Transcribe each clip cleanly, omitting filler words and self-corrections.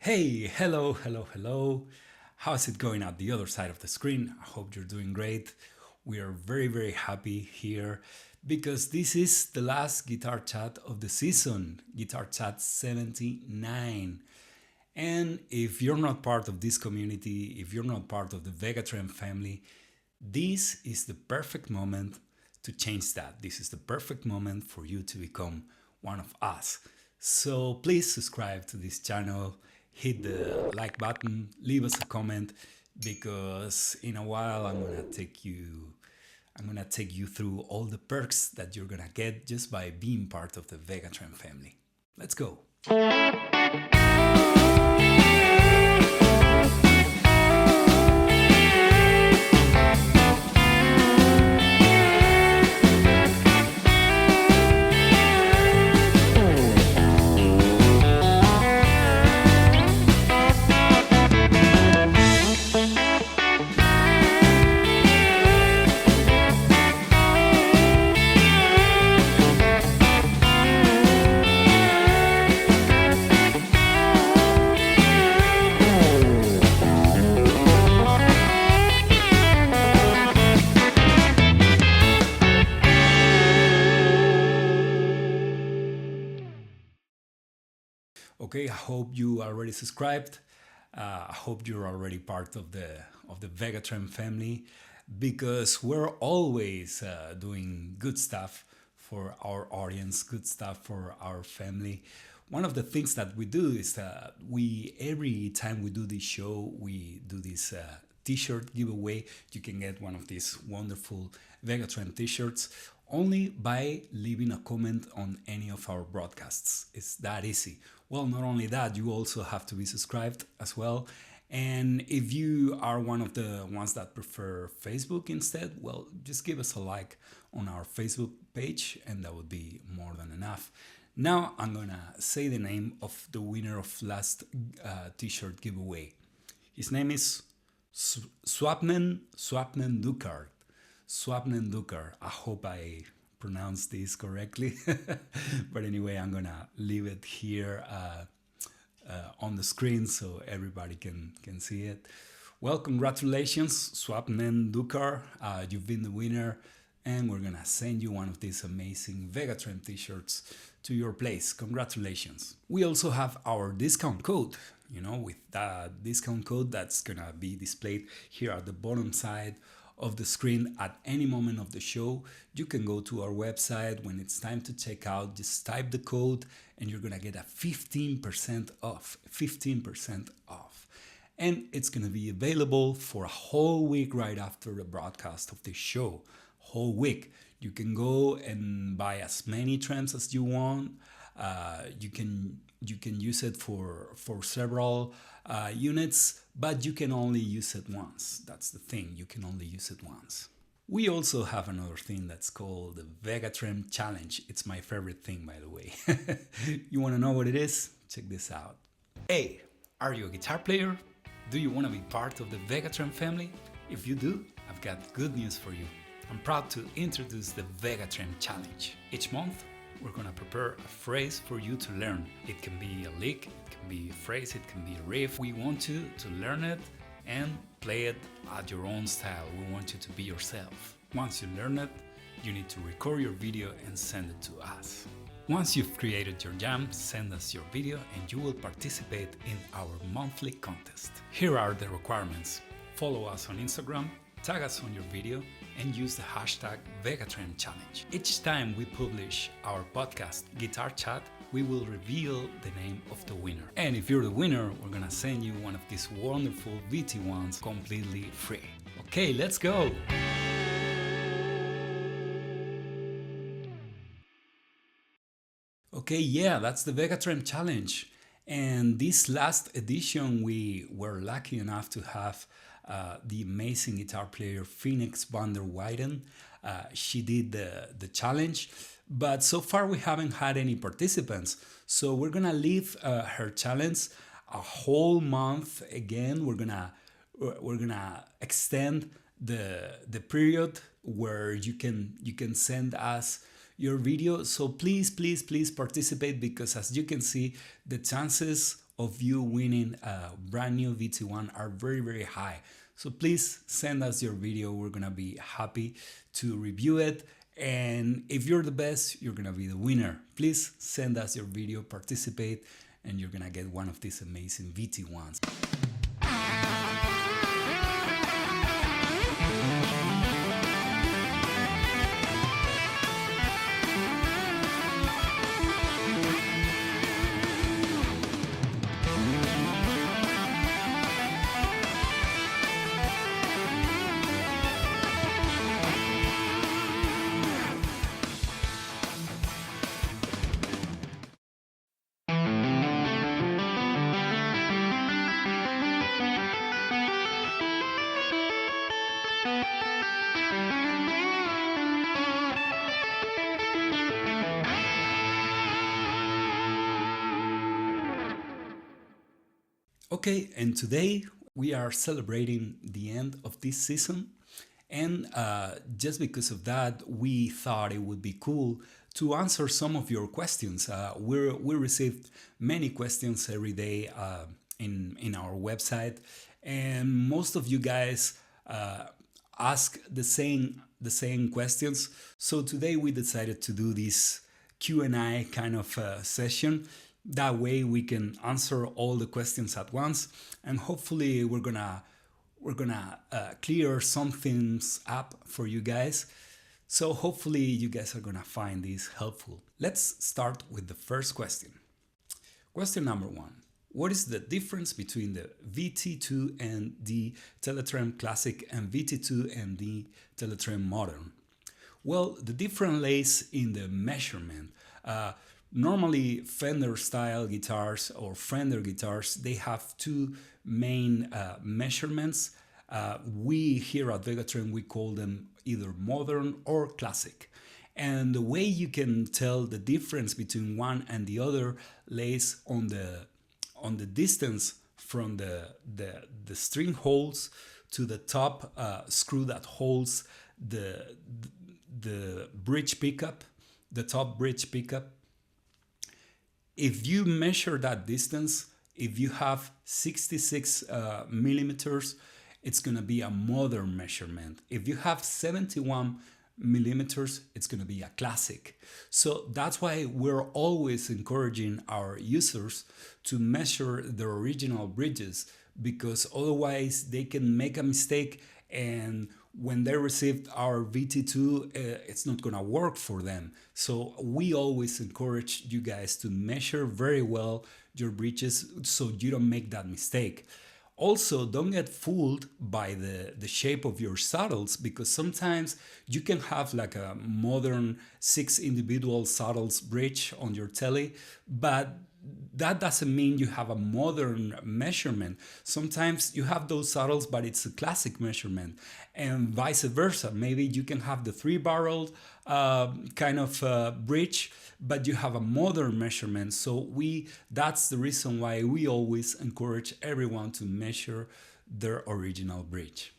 Hey, hello. How's it going at the other side of the screen? I hope you're doing great. We are very happy here because this is the last guitar chat of the season, guitar chat 79. And if you're not part of this community, if you're not part of the VegaTrem family, this is the perfect moment to change that. This is the perfect moment for you to become one of us. So please subscribe to this channel, hit the like button, leave us a comment because in a while I'm gonna take you through all the perks that you're gonna get just by being part of the VegaTrem family. Let's go. Okay, I hope you already subscribed. I hope you're already part of the VegaTrem family because we're always doing good stuff for our audience, good stuff for our family. One of the things that we do is that we every time we do this show, we do this t-shirt giveaway. You can get one of these wonderful VegaTrem t-shirts only by leaving a comment on any of our broadcasts. It's that easy. Well, not only that, you also have to be subscribed as well. And if you are one of the ones that prefer Facebook instead, well, just give us a like on our Facebook page and that would be more than enough. Now I'm gonna say the name of the winner of last t-shirt giveaway. His name is Swapnen Dukar. Swapnen Dukar. I hope I pronounced this correctly. But anyway, I'm gonna leave it here on the screen so everybody can see it. Well, congratulations, Swapnen Dukar. You've been the winner, and we're gonna send you one of these amazing VegaTrem t-shirts to your place. Congratulations. We also have our discount code, with that discount code that's gonna be displayed here at the bottom side of the screen at any moment of the show. You can go to our website when it's time to check out, just type the code and you're gonna get a 15% off. And it's gonna be available for a whole week right after the broadcast of the show. Whole week. You can go and buy as many trems as you want. You can use it for several units, but you can only use it once. That's the thing, you can only use it once. We also have another thing that's called the VegaTrem Challenge. It's my favorite thing, by the way. You want to know what it is? Check this out. Hey, are you a guitar player? Do you want to be part of the VegaTrem family? If you do, I've got good news for you. I'm proud to introduce the VegaTrem Challenge. Each month, we're gonna prepare a phrase for you to learn. It can be a lick, it can be a phrase, it can be a riff. We want you to learn it and play it at your own style. We want you to be yourself. Once you learn it, you need to record your video and send it to us. Once you've created your jam, send us your video and you will participate in our monthly contest. Here are the requirements. Follow us on Instagram, tag us on your video, and use the hashtag VegaTrem Challenge. Each time we publish our podcast, Guitar Chat, we will reveal the name of the winner. And if you're the winner, we're gonna send you one of these wonderful VT1s completely free. Okay, let's go! Okay, yeah, that's the VegaTrem Challenge. And this last edition, we were lucky enough to have the amazing guitar player Phoenix van der Weyden. She did the challenge, but so far we haven't had any participants. So we're gonna leave her challenge a whole month again. We're gonna extend the period where you can send us your video. So please participate, because as you can see, the chances of you winning a brand new VT1 are very, very high. So please send us your video. We're gonna be happy to review it. And if you're the best, you're gonna be the winner. Please send us your video, participate, and you're gonna get one of these amazing VT1s. Okay, and today we are celebrating the end of this season. And just because of that, we thought it would be cool to answer some of your questions. We received many questions every day in our website, and most of you guys ask the same questions. So today we decided to do this Q&A kind of session. That way we can answer all the questions at once, and hopefully we're gonna clear some things up for you guys. So hopefully you guys are gonna find this helpful. Let's start with the first question. Question number 1. What is the difference between the VT2 and the Teletrem Classic and VT2 and the Teletrem Modern? Well, the difference lays in the measurement. Normally, Fender style guitars or Fender guitars, they have two main measurements. We here at VegaTrem, we call them either modern or classic. And the way you can tell the difference between one and the other lays on the distance from the string holes to the top screw that holds the bridge pickup, the top bridge pickup. If you measure that distance, if you have 66 millimeters, it's going to be a modern measurement. If you have 71 millimeters, it's going to be a classic. So that's why we're always encouraging our users to measure their original bridges, because otherwise they can make a mistake, and when they received our VT2, it's not gonna work for them. So we always encourage you guys to measure very well your bridges so you don't make that mistake. Also, don't get fooled by the shape of your saddles, because sometimes you can have like a modern 6 individual saddles bridge on your telly, but that doesn't mean you have a modern measurement. Sometimes you have those saddles, but it's a classic measurement, and vice versa. Maybe you can have the 3-barreled kind of bridge, but you have a modern measurement. So that's the reason why we always encourage everyone to measure their original bridge.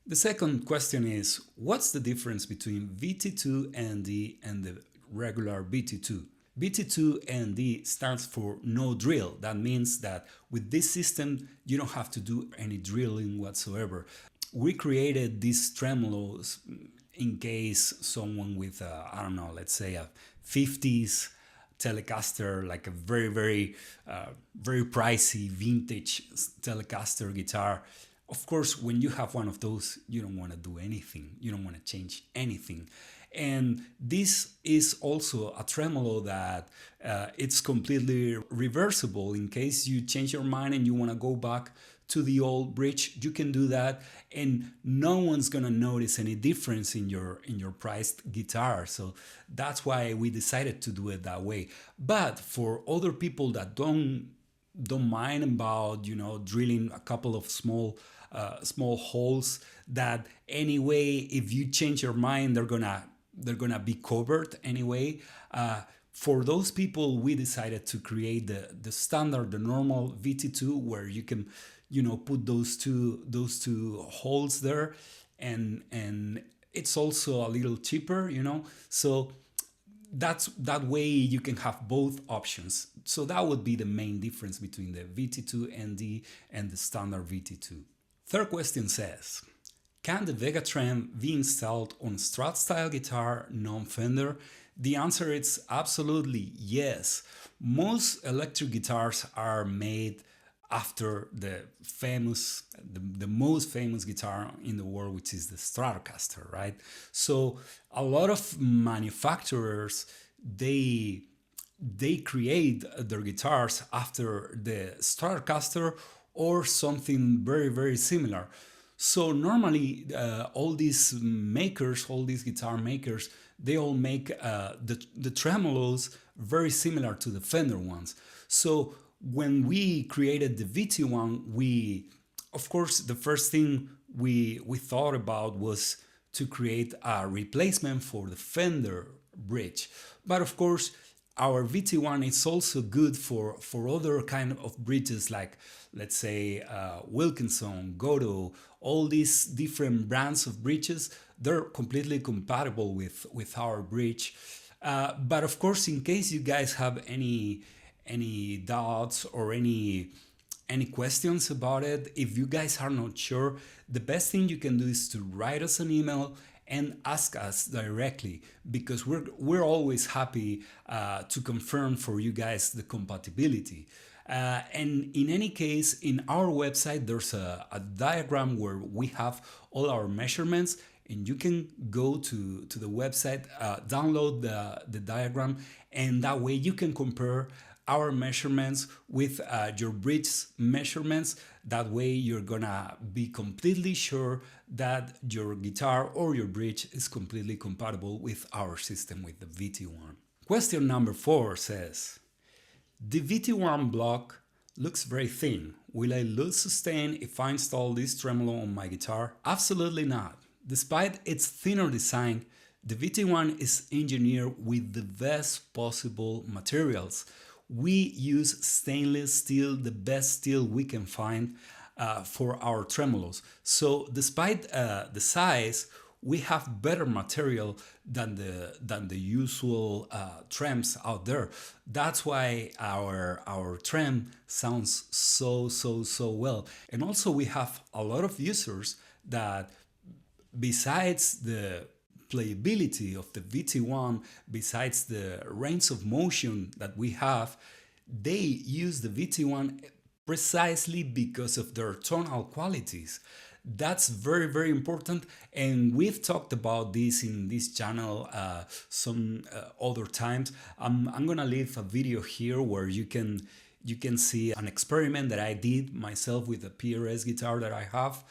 The second question is, what's the difference between VT2 ND and the regular VT2? VT2 ND stands for no drill. That means that with this system, you don't have to do any drilling whatsoever. We created these tremolos in case someone with, I don't know, let's say a 50s Telecaster, like a very, very, very pricey vintage Telecaster guitar. Of course, when you have one of those, you don't want to do anything. You don't want to change anything. And this is also a tremolo that it's completely reversible. In case you change your mind and you want to go back to the old bridge, you can do that, and no one's gonna notice any difference in your priced guitar. So that's why we decided to do it that way. But for other people that don't mind about, you know, drilling a couple of small holes, that anyway, if you change your mind, they're gonna be covered anyway. For those people, we decided to create the standard, the normal VT2, where you can, you know, put those two holes there, and it's also a little cheaper, you know. So that way you can have both options. So that would be the main difference between the VT2ND and the standard VT2. Third question says, can the VegaTrem be installed on Strat style guitar non-Fender? The answer is absolutely yes. Most electric guitars are made after the most famous guitar in the world, which is the Stratocaster, right? So a lot of manufacturers, they create their guitars after the Stratocaster or something very, very similar. So normally all these guitar makers, they all make the tremolos very similar to the Fender ones. So when we created the VT1, of course, the first thing we thought about was to create a replacement for the Fender bridge. But of course, our VT1 is also good for other kind of bridges, like, let's say, Wilkinson, Godot, all these different brands of bridges. They're completely compatible with our bridge. But of course, in case you guys have any doubts or any questions about it, if you guys are not sure, the best thing you can do is to write us an email and ask us directly, because we're always happy to confirm for you guys the compatibility. And in any case, in our website, there's a diagram where we have all our measurements, and you can go to the website, download the diagram, and that way you can compare our measurements with your bridge measurements. That way you're gonna be completely sure that your guitar or your bridge is completely compatible with our system, with the VT1. Question number 4 says, the VT1 block looks very thin. Will I lose sustain if I install this tremolo on my guitar? Absolutely not. Despite its thinner design, the VT1 is engineered with the best possible materials. We use stainless steel, the best steel we can find for our tremolos. So despite the size, we have better material than the usual trems out there. That's why our trem sounds so well. And also we have a lot of users that, besides the playability of the VT1, besides the range of motion that we have, they use the VT1 precisely because of their tonal qualities. That's very, very important, and we've talked about this in this channel some other times. I'm gonna leave a video here where you can see an experiment that I did myself with a PRS guitar that I have,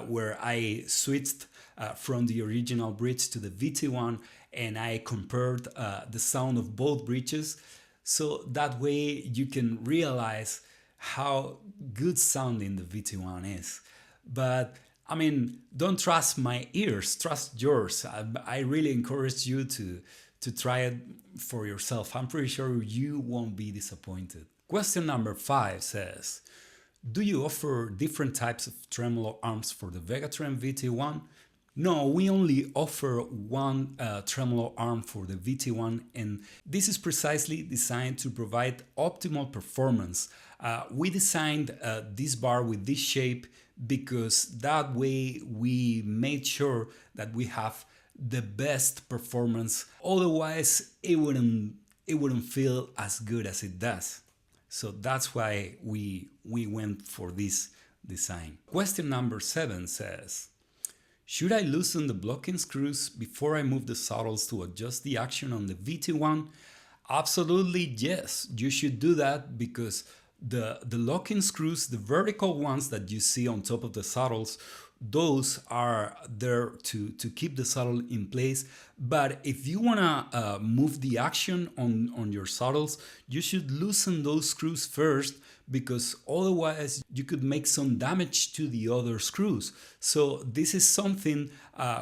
where I switched from the original bridge to the VT1, and I compared the sound of both bridges. So that way you can realize how good sounding the VT1 is. But I mean, don't trust my ears, trust yours. I really encourage you to try it for yourself. I'm pretty sure you won't be disappointed. Question number 5 says, do you offer different types of tremolo arms for the VegaTrem VT1? No, we only offer one tremolo arm for the VT1, and this is precisely designed to provide optimal performance. We designed this bar with this shape because that way we made sure that we have the best performance. Otherwise, it wouldn't feel as good as it does. So that's why we went for this design. Question number 7 says, should I loosen the blocking screws before I move the saddles to adjust the action on the VT1? Absolutely yes, you should do that, because the locking screws, the vertical ones that you see on top of the saddles, those are there to keep the saddle in place. But if you wanna move the action on your saddles, you should loosen those screws first, because otherwise you could make some damage to the other screws. So this is something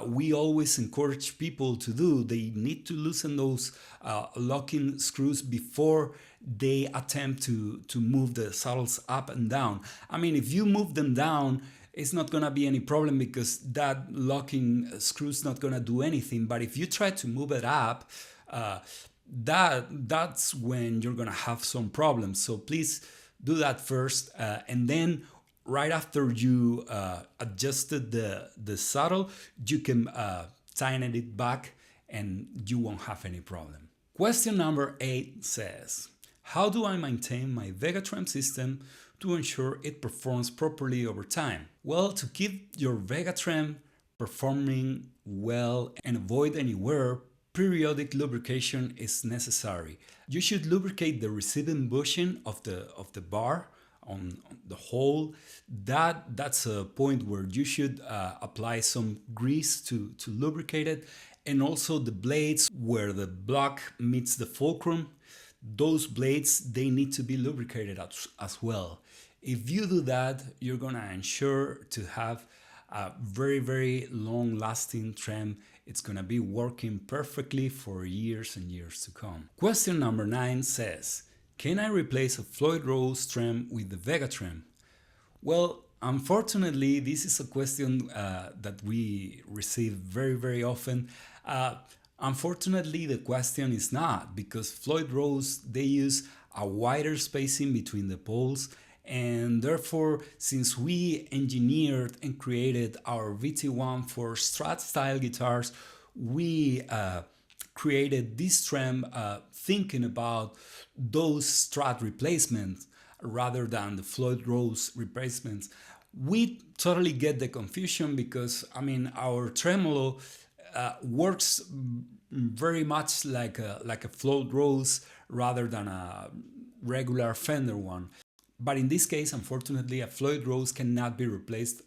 we always encourage people to do. They need to loosen those locking screws before they attempt to move the saddles up and down. I mean, if you move them down, it's not gonna be any problem because that locking screw is not gonna do anything. But if you try to move it up, that's when you're gonna have some problems. So please do that first, and then right after you adjusted the saddle, you can tighten it back, and you won't have any problem. Question number 8 says, how do I maintain my VegaTrem system to ensure it performs properly over time? Well, to keep your VegaTrem performing well and avoid any wear, periodic lubrication is necessary. You should lubricate the receiving bushing of the bar on the hole. That's a point where you should apply some grease to lubricate it, and also the blades where the block meets the fulcrum. Those blades, they need to be lubricated as well. If you do that, you're gonna ensure to have a very, very long lasting trem. It's gonna be working perfectly for years and years to come. Question number 9 says, can I replace a Floyd Rose trem with the VegaTrem? Well, unfortunately, this is a question that we receive very, very often. Unfortunately, the question is not, because Floyd Rose, they use a wider spacing between the poles, and therefore, since we engineered and created our VT1 for Strat style guitars, we created this trem thinking about those Strat replacements rather than the Floyd Rose replacements. We totally get the confusion because, I mean, our tremolo works very much like a Floyd Rose rather than a regular Fender one. But in this case, unfortunately, a Floyd Rose cannot be replaced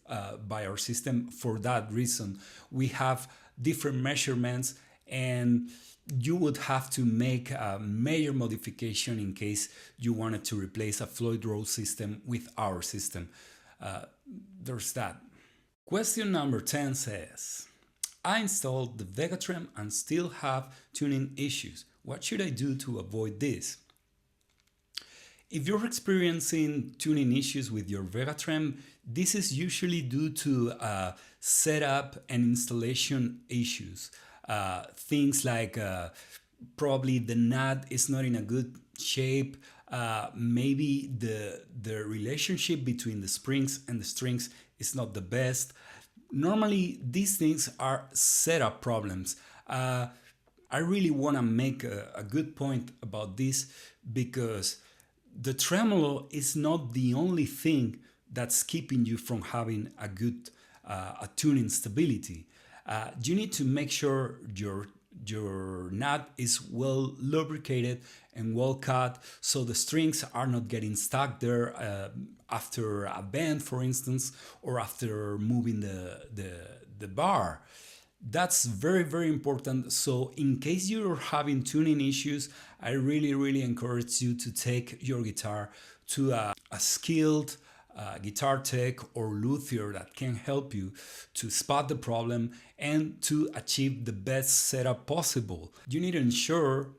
by our system for that reason. We have different measurements, and you would have to make a major modification in case you wanted to replace a Floyd Rose system with our system. There's that. Question number 10 says, I installed the VegaTrem and still have tuning issues. What should I do to avoid this? If you're experiencing tuning issues with your VegaTrem, this is usually due to setup and installation issues. Things like probably the nut is not in a good shape, maybe the relationship between the springs and the strings is not the best. Normally, these things are setup problems. I really want to make a good point about this, because the tremolo is not the only thing that's keeping you from having a good tuning stability. You need to make sure your nut is well lubricated and well cut, so the strings are not getting stuck there after a bend, for instance, or after moving the bar. That's very, very important. So in case you're having tuning issues, I really encourage you to take your guitar to a skilled guitar tech or luthier that can help you to spot the problem and to achieve the best setup possible. You need to ensure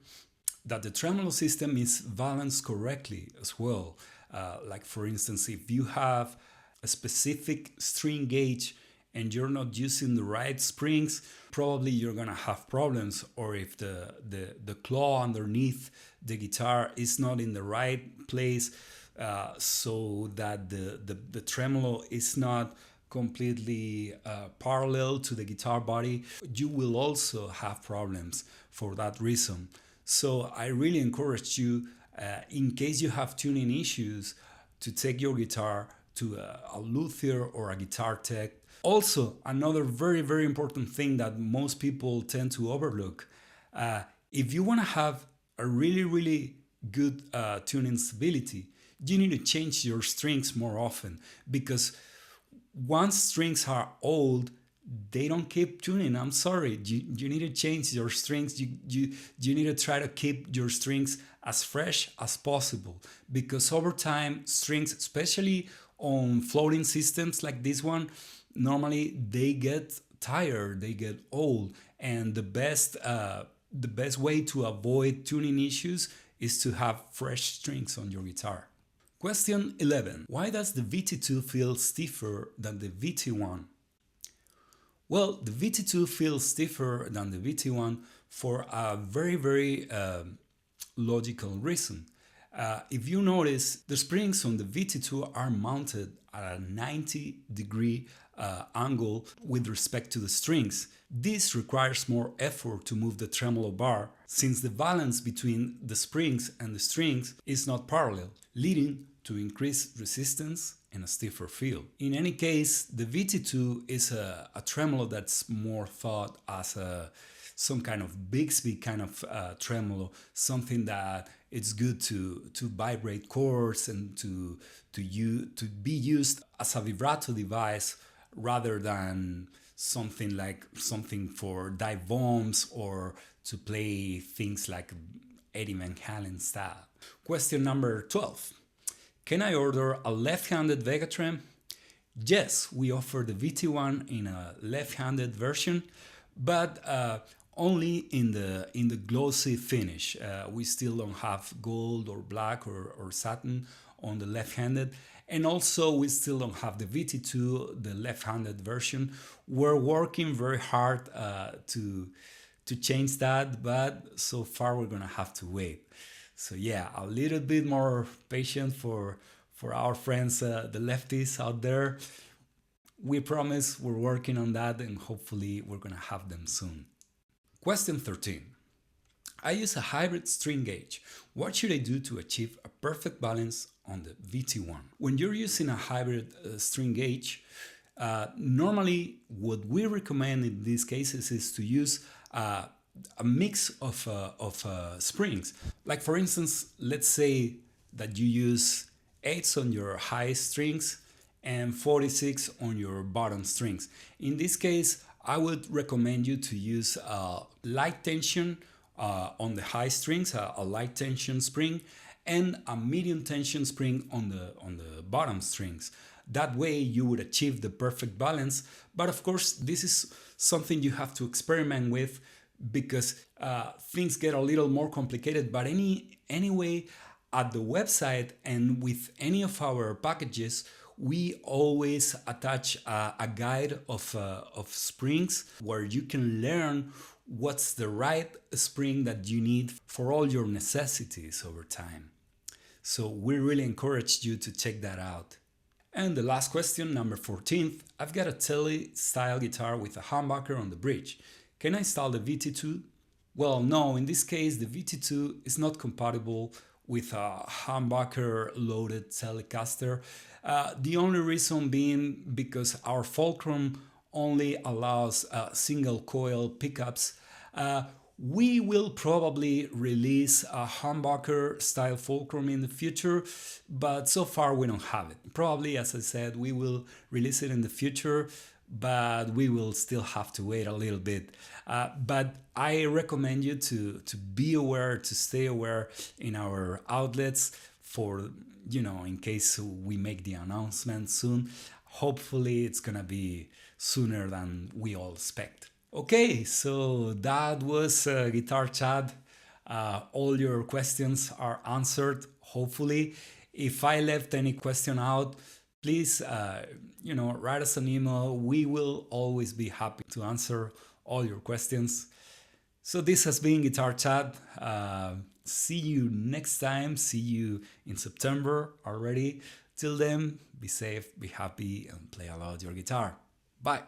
that the tremolo system is balanced correctly as well. Like for instance, if you have a specific string gauge and you're not using the right springs, probably you're gonna have problems. Or if the claw underneath the guitar is not in the right place, so that the tremolo is not completely parallel to the guitar body, you will also have problems for that reason. So I really encourage you, in case you have tuning issues, to take your guitar to a luthier or a guitar tech. Also, another very important thing that most people tend to overlook, if you want to have a really good tuning stability, you need to change your strings more often, because once strings are old, they don't keep tuning. I'm sorry, you need to change your strings. You need to try to keep your strings as fresh as possible, because over time, strings, especially on floating systems like this one, normally they get tired, they get old, and the best way to avoid tuning issues is to have fresh strings on your guitar. Question 11. Why does the VT2 feel stiffer than the VT1? Well, the VT2 feels stiffer than the VT1 for a very logical reason. If you notice, the springs on the VT2 are mounted at a 90-degree angle with respect to the strings. This requires more effort to move the tremolo bar, since the balance between the springs and the strings is not parallel, leading to increased resistance and a stiffer feel. In any case, the VT2 is a tremolo that's more thought as some kind of Bixby kind of tremolo, something that it's good to vibrate chords and to be used as a vibrato device rather than something for dive bombs or to play things like Eddie Van Halen style. Question number 12. Can I order a left-handed VegaTrem? Yes, we offer the VT1 in a left-handed version, but only in the glossy finish. We still don't have gold or black or satin on the left-handed, and also we still don't have the VT2, the left-handed version. We're working very hard to change that, but so far we're gonna have to wait. So yeah, a little bit more patient for our friends, the lefties out there. We promise we're working on that, and hopefully we're gonna have them soon. Question 13. I use a hybrid string gauge. What should I do to achieve a perfect balance on the VT1? When you're using a hybrid string gauge, normally what we recommend in these cases is to use a mix of springs. Like for instance, let's say that you use 8s on your high strings and 46 on your bottom strings. In this case, I would recommend you to use light tension on the high strings, a light tension spring, and a medium tension spring on the bottom strings. That way you would achieve the perfect balance. But of course, this is something you have to experiment with because things get a little more complicated. But anyway, at the website and with any of our packages, we always attach a guide of springs where you can learn what's the right spring that you need for all your necessities over time. So we really encourage you to check that out. And the last question, number 14th, I've got a Tele style guitar with a humbucker on the bridge. Can I install the VT2? Well, no, in this case, the VT2 is not compatible with a humbucker loaded Telecaster. The only reason being because our fulcrum only allows single coil pickups. We will probably release a humbucker style fulcrum in the future, but so far we don't have it. Probably, as I said, we will release it in the future, but we will still have to wait a little bit. But I recommend you to be aware, to stay aware in our outlets for, in case we make the announcement soon. Hopefully it's gonna be sooner than we all expect. Okay, so that was Guitar Chat. All your questions are answered, hopefully. If I left any question out, please, write us an email. We will always be happy to answer all your questions. So this has been Guitar Chat. See you next time. See you in September already. Till then, be safe, be happy, and play a lot your guitar. Bye.